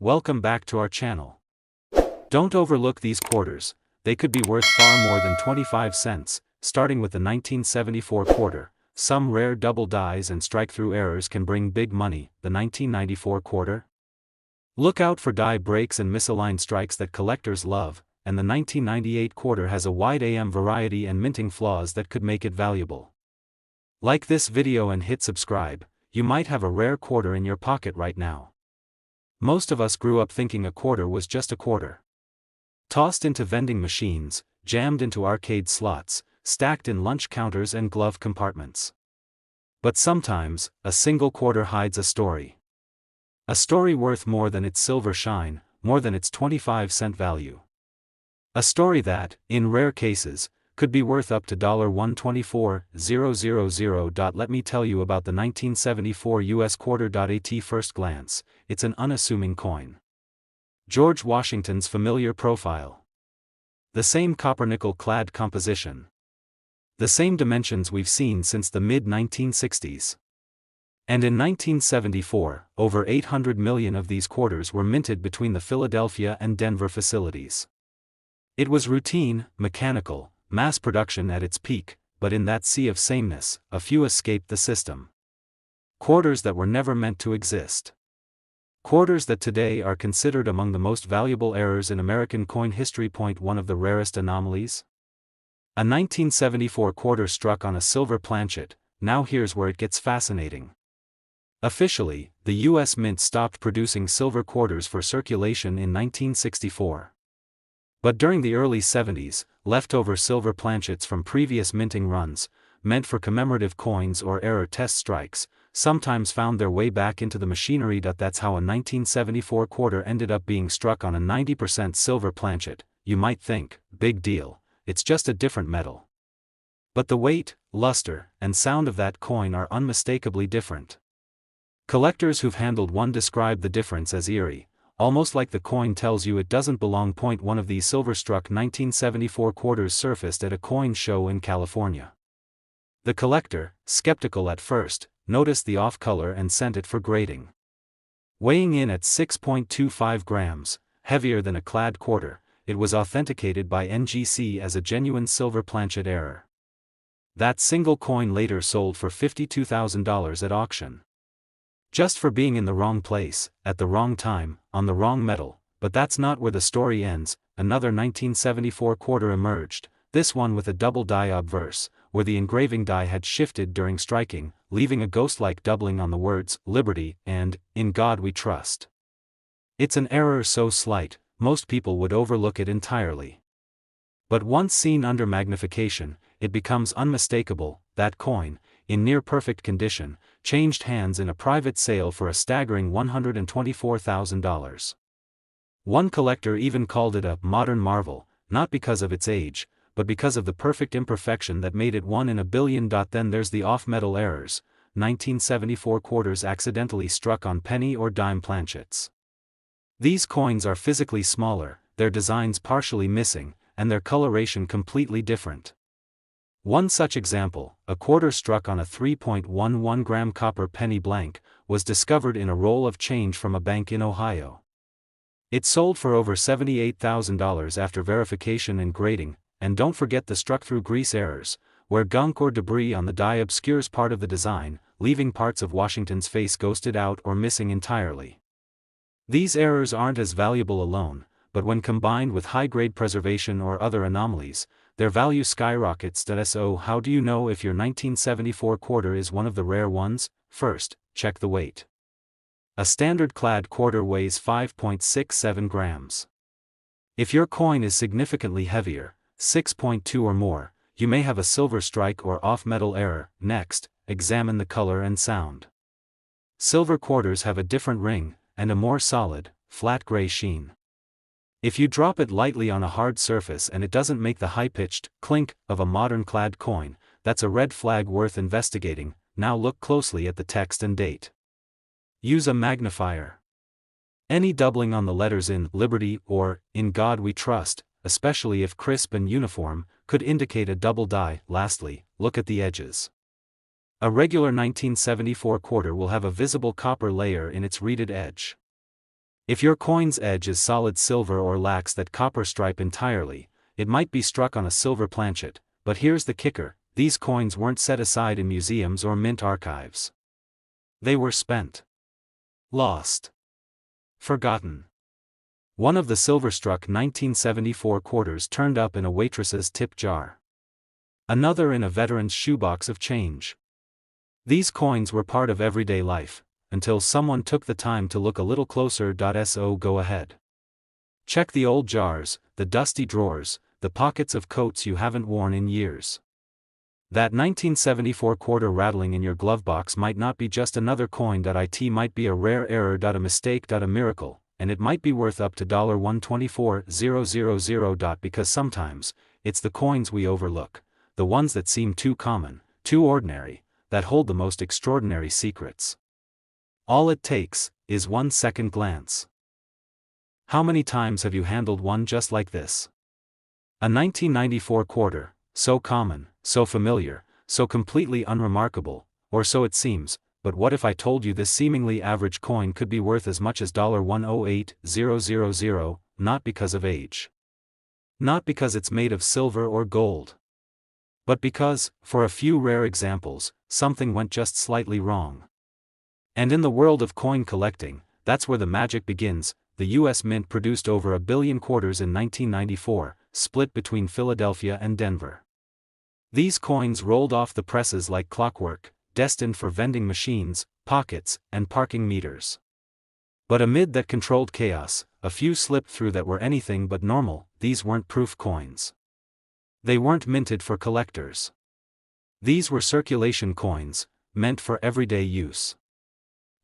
Welcome back to our channel. Don't overlook these quarters, they could be worth far more than 25 cents, starting with the 1974 quarter. Some rare double dies and strike-through errors can bring big money. The 1994 quarter? Look out for die breaks and misaligned strikes that collectors love, and the 1998 quarter has a wide AM variety and minting flaws that could make it valuable. Like this video and hit subscribe, you might have a rare quarter in your pocket right now. Most of us grew up thinking a quarter was just a quarter. Tossed into vending machines, jammed into arcade slots, stacked in lunch counters and glove compartments. But sometimes, a single quarter hides a story. A story worth more than its silver shine, more than its 25-cent value. A story that, in rare cases, could be worth up to $124,000. Let me tell you about the 1974 US quarter. At first glance, it's an unassuming coin. George Washington's familiar profile. The same copper-nickel clad composition. The same dimensions we've seen since the mid-1960s. And in 1974, over 800 million of these quarters were minted between the Philadelphia and Denver facilities. It was routine, mechanical, mass production at its peak, but in that sea of sameness, a few escaped the system. Quarters that were never meant to exist. Quarters that today are considered among the most valuable errors in American coin history. One of the rarest anomalies? A 1974 quarter struck on a silver planchet. Now here's where it gets fascinating. Officially, the U.S. Mint stopped producing silver quarters for circulation in 1964. But during the early 70s, leftover silver planchets from previous minting runs, meant for commemorative coins or error test strikes, sometimes found their way back into the machinery. That's how a 1974 quarter ended up being struck on a 90% silver planchet. You might think, big deal, it's just a different metal. But the weight, luster, and sound of that coin are unmistakably different. Collectors who've handled one describe the difference as eerie, almost like the coin tells you it doesn't belong. One of these silver-struck 1974 quarters surfaced at a coin show in California. The collector, skeptical at first, noticed the off-color and sent it for grading. Weighing in at 6.25 grams, heavier than a clad quarter, it was authenticated by NGC as a genuine silver planchet error. That single coin later sold for $52,000 at auction. Just for being in the wrong place, at the wrong time, on the wrong metal. But that's not where the story ends. Another 1974 quarter emerged, this one with a double die obverse, where the engraving die had shifted during striking, leaving a ghost-like doubling on the words, Liberty, and, In God We Trust. It's an error so slight, most people would overlook it entirely. But once seen under magnification, it becomes unmistakable. That coin, in near-perfect condition, changed hands in a private sale for a staggering $124,000. One collector even called it a modern marvel, not because of its age, but because of the perfect imperfection that made it one in a billion. Then there's the off-metal errors, 1974 quarters accidentally struck on penny or dime planchets. These coins are physically smaller, their designs partially missing, and their coloration completely different. One such example, a quarter struck on a 3.11 gram copper penny blank, was discovered in a roll of change from a bank in Ohio. It sold for over $78,000 after verification and grading, and don't forget the struck-through grease errors, where gunk or debris on the die obscures part of the design, leaving parts of Washington's face ghosted out or missing entirely. These errors aren't as valuable alone, but when combined with high-grade preservation or other anomalies, their value skyrockets. So how do you know if your 1974 quarter is one of the rare ones? First, check the weight. A standard clad quarter weighs 5.67 grams. If your coin is significantly heavier, 6.2 or more, you may have a silver strike or off-metal error. Next, examine the color and sound. Silver quarters have a different ring, and a more solid, flat gray sheen. If you drop it lightly on a hard surface and it doesn't make the high-pitched clink of a modern clad coin, that's a red flag worth investigating. Now look closely at the text and date. Use a magnifier. Any doubling on the letters in Liberty or In God We Trust, especially if crisp and uniform, could indicate a double die. Lastly, look at the edges. A regular 1974 quarter will have a visible copper layer in its reeded edge. If your coin's edge is solid silver or lacks that copper stripe entirely, it might be struck on a silver planchet, but here's the kicker: these coins weren't set aside in museums or mint archives. They were spent. Lost. Forgotten. One of the silver-struck 1974 quarters turned up in a waitress's tip jar. Another in a veteran's shoebox of change. These coins were part of everyday life, until someone took the time to look a little closer. So go ahead. Check the old jars, the dusty drawers, the pockets of coats you haven't worn in years. That 1974 quarter rattling in your glove box might not be just another coin. It might be a rare error. A mistake. A miracle, and it might be worth up to $124,000. Because sometimes, it's the coins we overlook, the ones that seem too common, too ordinary, that hold the most extraordinary secrets. All it takes is 1 second glance. How many times have you handled one just like this? A 1994 quarter, so common, so familiar, so completely unremarkable, or so it seems. But what if I told you this seemingly average coin could be worth as much as $108,000, not because of age, not because it's made of silver or gold, but because, for a few rare examples, something went just slightly wrong. And in the world of coin collecting, that's where the magic begins. The U.S. Mint produced over 1 billion quarters in 1994, split between Philadelphia and Denver. These coins rolled off the presses like clockwork, destined for vending machines, pockets, and parking meters. But amid that controlled chaos, a few slipped through that were anything but normal. These weren't proof coins. They weren't minted for collectors. These were circulation coins, meant for everyday use.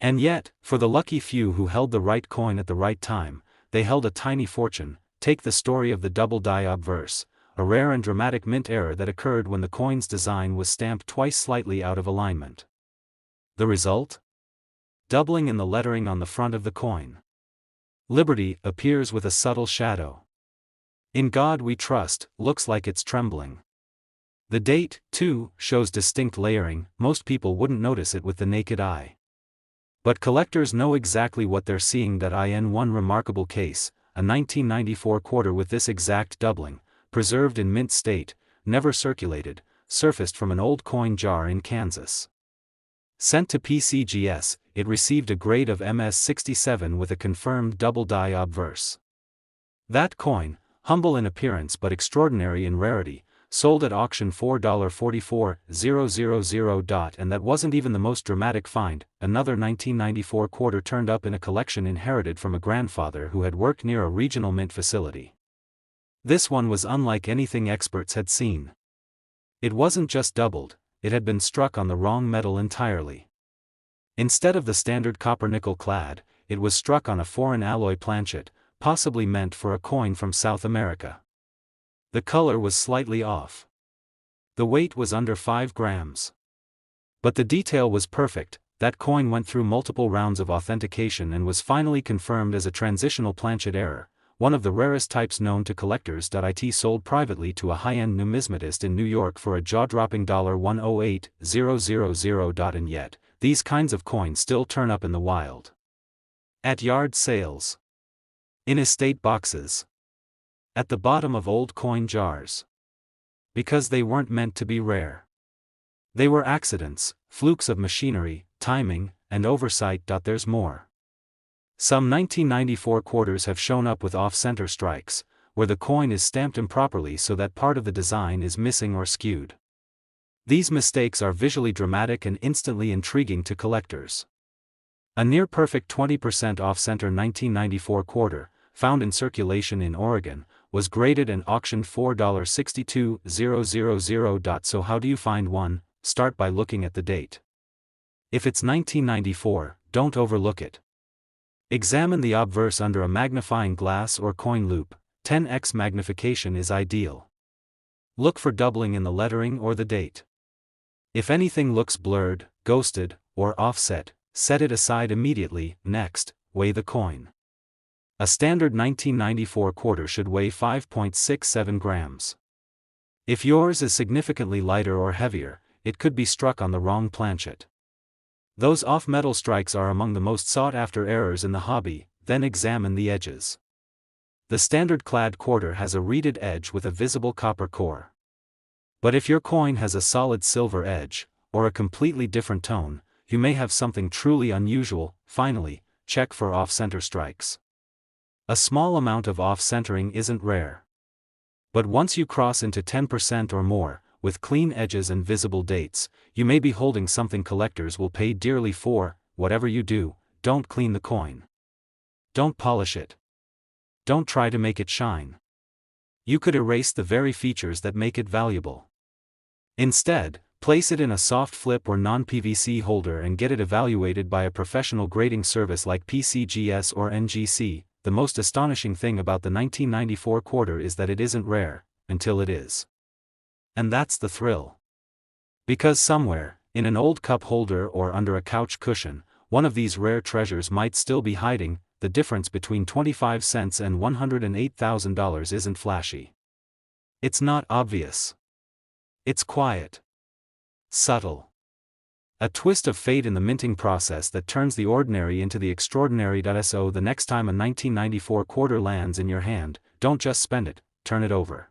And yet, for the lucky few who held the right coin at the right time, they held a tiny fortune. Take the story of the double die obverse, a rare and dramatic mint error that occurred when the coin's design was stamped twice slightly out of alignment. The result? Doubling in the lettering on the front of the coin. Liberty appears with a subtle shadow. In God We Trust looks like it's trembling. The date, too, shows distinct layering. Most people wouldn't notice it with the naked eye. But collectors know exactly what they're seeing. In one remarkable case, a 1994 quarter with this exact doubling, preserved in mint state, never circulated, surfaced from an old coin jar in Kansas. Sent to PCGS, it received a grade of MS-67 with a confirmed double die obverse. That coin, humble in appearance but extraordinary in rarity, sold at auction $4.44,000. And that wasn't even the most dramatic find. Another 1994 quarter turned up in a collection inherited from a grandfather who had worked near a regional mint facility. This one was unlike anything experts had seen. It wasn't just doubled, it had been struck on the wrong metal entirely. Instead of the standard copper-nickel clad, it was struck on a foreign alloy planchet, possibly meant for a coin from South America. The color was slightly off. The weight was under 5 grams. But the detail was perfect. That coin went through multiple rounds of authentication and was finally confirmed as a transitional planchet error, one of the rarest types known to collectors. It sold privately to a high-end numismatist in New York for a jaw-dropping $108,000. And yet, these kinds of coins still turn up in the wild. At yard sales. In estate boxes. At the bottom of old coin jars. Because they weren't meant to be rare. They were accidents, flukes of machinery, timing, and oversight. There's more. Some 1994 quarters have shown up with off-center strikes, where the coin is stamped improperly so that part of the design is missing or skewed. These mistakes are visually dramatic and instantly intriguing to collectors. A near-perfect 20% off-center 1994 quarter, found in circulation in Oregon, was graded and auctioned $4.62,000. So how do you find one? Start by looking at the date. If it's 1994, don't overlook it. Examine the obverse under a magnifying glass or coin loop. 10x magnification is ideal. Look for doubling in the lettering or the date. If anything looks blurred, ghosted, or offset, set it aside immediately. Next, weigh the coin. A standard 1994 quarter should weigh 5.67 grams. If yours is significantly lighter or heavier, it could be struck on the wrong planchet. Those off-metal strikes are among the most sought-after errors in the hobby. then examine the edges. The standard clad quarter has a reeded edge with a visible copper core. But if your coin has a solid silver edge, or a completely different tone, you may have something truly unusual. Finally, check for off-center strikes. A small amount of off-centering isn't rare. But once you cross into 10% or more, with clean edges and visible dates, you may be holding something collectors will pay dearly for. Whatever you do, don't clean the coin. Don't polish it. Don't try to make it shine. You could erase the very features that make it valuable. Instead, place it in a soft flip or non-PVC holder and get it evaluated by a professional grading service like PCGS or NGC. The most astonishing thing about the 1994 quarter is that it isn't rare, until it is. And that's the thrill. Because somewhere, in an old cup holder or under a couch cushion, one of these rare treasures might still be hiding. The difference between 25 cents and $108,000 isn't flashy. It's not obvious. It's quiet. Subtle. A twist of fate in the minting process that turns the ordinary into the extraordinary. So the next time a 1994 quarter lands in your hand, don't just spend it, turn it over.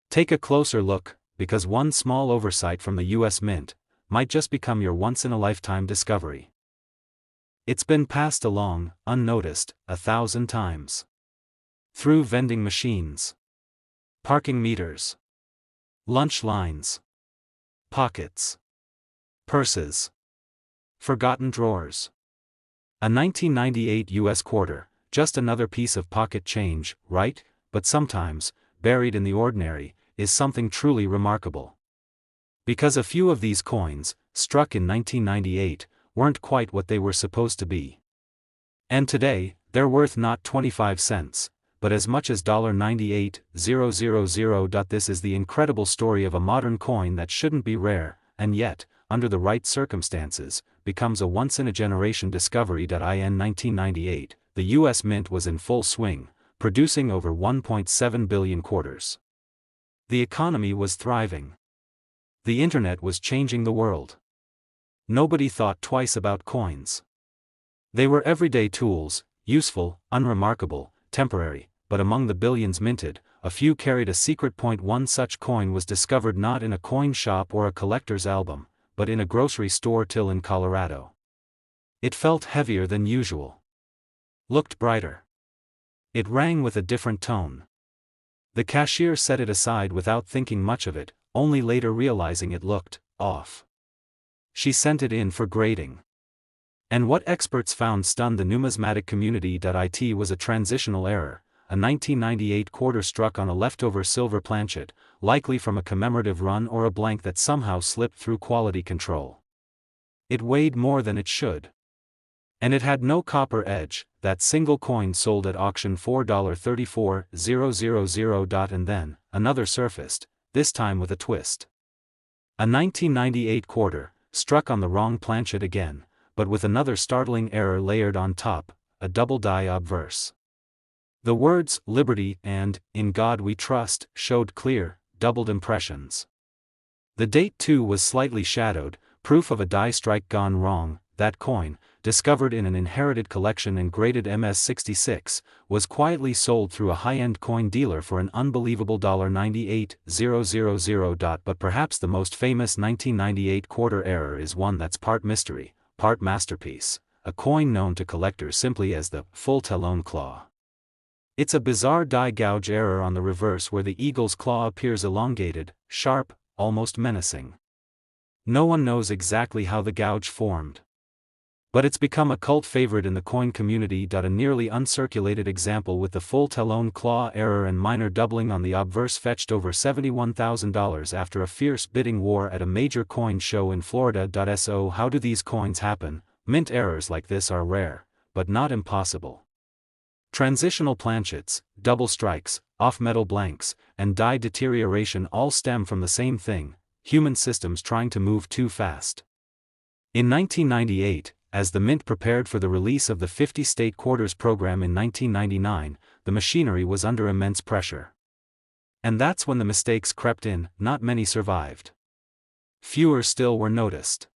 Take a closer look, because one small oversight from the US Mint might just become your once-in-a-lifetime discovery. It's been passed along, unnoticed, 1,000 times. Through vending machines, parking meters, lunch lines, pockets, purses, forgotten drawers. A 1998 US quarter, just another piece of pocket change, right? But sometimes, buried in the ordinary, is something truly remarkable. Because a few of these coins, struck in 1998, weren't quite what they were supposed to be. And today, they're worth not 25 cents, but as much as $98,000. This is the incredible story of a modern coin that shouldn't be rare, and yet, under the right circumstances, becomes a once-in-a-generation discovery. In 1998, the US Mint was in full swing, producing over 1.7 billion quarters. The economy was thriving. The internet was changing the world. Nobody thought twice about coins. They were everyday tools, useful, unremarkable, temporary, but among the billions minted, a few carried a secret. One such coin was discovered not in a coin shop or a collector's album, but in a grocery store till in Colorado. It felt heavier than usual. Looked brighter. It rang with a different tone. The cashier set it aside without thinking much of it, only later realizing it looked off. She sent it in for grading. And what experts found stunned the numismatic community. It was a transitional error, a 1998 quarter struck on a leftover silver planchet, likely from a commemorative run or a blank that somehow slipped through quality control. It weighed more than it should. And it had no copper edge. That single coin sold at auction $4.34000. And then, another surfaced, this time with a twist. A 1998 quarter, struck on the wrong planchet again, but with another startling error layered on top, a double die obverse. The words, "Liberty" and "In God We Trust," showed clear, doubled impressions. The date too was slightly shadowed, proof of a die strike gone wrong. That coin, discovered in an inherited collection and graded MS-66, was quietly sold through a high-end coin dealer for an unbelievable $98,000. But perhaps the most famous 1998 quarter error is one that's part mystery, part masterpiece, a coin known to collectors simply as the full talon claw. It's a bizarre die gouge error on the reverse where the eagle's claw appears elongated, sharp, almost menacing. No one knows exactly how the gouge formed. But it's become a cult favorite in the coin community. A nearly uncirculated example with the full talon claw error and minor doubling on the obverse fetched over $71,000 after a fierce bidding war at a major coin show in Florida. So how do these coins happen? Mint errors like this are rare, but not impossible. Transitional planchets, double strikes, off-metal blanks, and die deterioration all stem from the same thing: human systems trying to move too fast. In 1998, as the Mint prepared for the release of the 50-state quarters program in 1999, the machinery was under immense pressure. And that's when the mistakes crept in. Not many survived. Fewer still were noticed.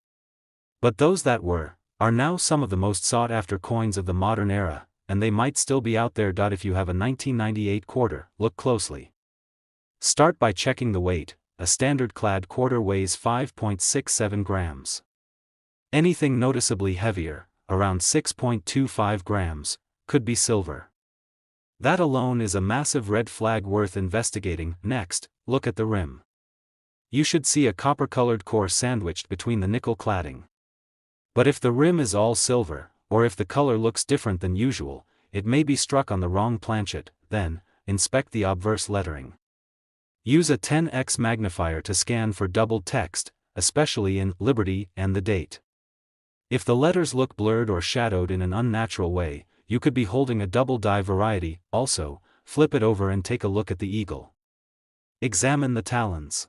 But those that were, are now some of the most sought-after coins of the modern era. and they might still be out there. If you have a 1998 quarter, look closely. Start by checking the weight. A standard clad quarter weighs 5.67 grams. Anything noticeably heavier, around 6.25 grams, could be silver. That alone is a massive red flag worth investigating. Next, look at the rim. You should see a copper-colored core sandwiched between the nickel cladding. But if the rim is all silver, or if the color looks different than usual, it may be struck on the wrong planchet. Then, inspect the obverse lettering. Use a 10x magnifier to scan for doubled text, especially in Liberty and the date. If the letters look blurred or shadowed in an unnatural way, you could be holding a double die variety. Also, flip it over and take a look at the eagle. Examine the talons.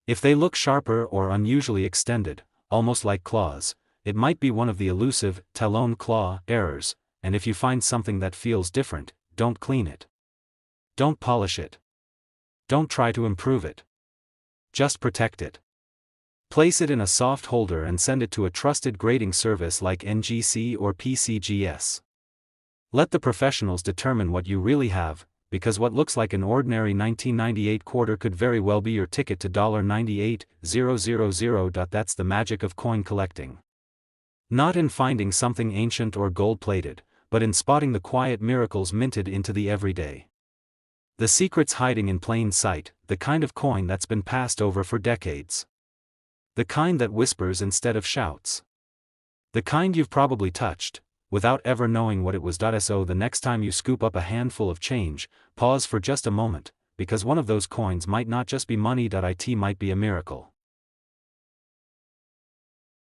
If they look sharper or unusually extended, almost like claws, it might be one of the elusive talon claw errors, and if you find something that feels different, don't clean it. Don't polish it. Don't try to improve it. Just protect it. Place it in a soft holder and send it to a trusted grading service like NGC or PCGS. Let the professionals determine what you really have, because what looks like an ordinary 1998 quarter could very well be your ticket to $98000. That's the magic of coin collecting. Not in finding something ancient or gold-plated, but in spotting the quiet miracles minted into the everyday. The secret's hiding in plain sight, the kind of coin that's been passed over for decades. The kind that whispers instead of shouts. The kind you've probably touched, without ever knowing what it was. So the next time you scoop up a handful of change, pause for just a moment, because one of those coins might not just be money. It might be a miracle.